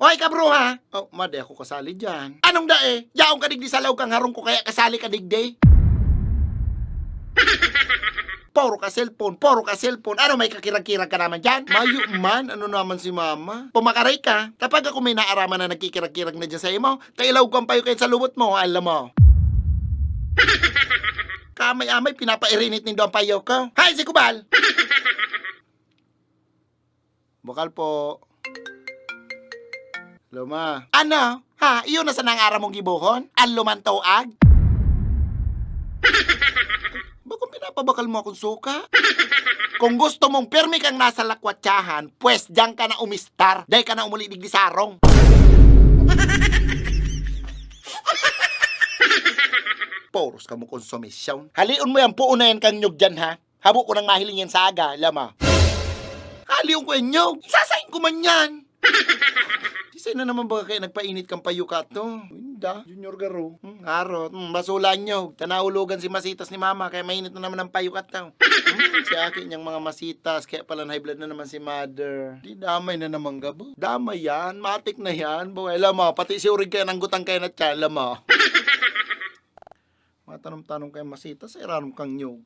Hoy ka bro ha? Oh, made ako kasali dyan. Anong dae? Yaong ka digdi sa law kang harong ko kaya kasali ka digdi? Puro ka cellphone. Ano may kakirag-kirag ka naman dyan? Mayo man, ano naman si mama? Pumakaray ka. Kapag ako may naaraman na nagkikirag-kirag na dyan sa imo, kailaw kang payo kayo sa lubot mo, alam mo. Kamay-amay, pinapairinit nindo ang payo ko. Hay, si Kubal! Bukal po. Luma. Ano? Ha? Iyon na sa nangara mong gibuhon? Ang lumantoag? Bakit pinapabakal mo akong suka? Kung gusto mong pirmi kang nasa lakwatsahan, pues diyan ka na umistar. Dahil ka na umulidig di sarong. Poros ka mo konsumisyon. Haliun mo yan, puo na yan kang nyug dyan ha. Habo ko nang mahiling yan sa aga, lama. Haliun ko yan nyug. Isasayin ko man yan. Isay na naman ba kayo nagpainit kang payo ka to? Winda, junior garo. Harot, basulan nyo. Tanaulugan si masitas ni mama, kaya mainit na naman ang payo ka to. Si akin niyang mga masitas, kaya pala high blood na naman si mother. Di damay na naman gabo. Damay yan, matik na yan. Boy, alam mo, pati si Urig kaya nanggutang kayo na tiyan, alam mo. Matanong-tanong kayo masitas, ay ranong kang nyog.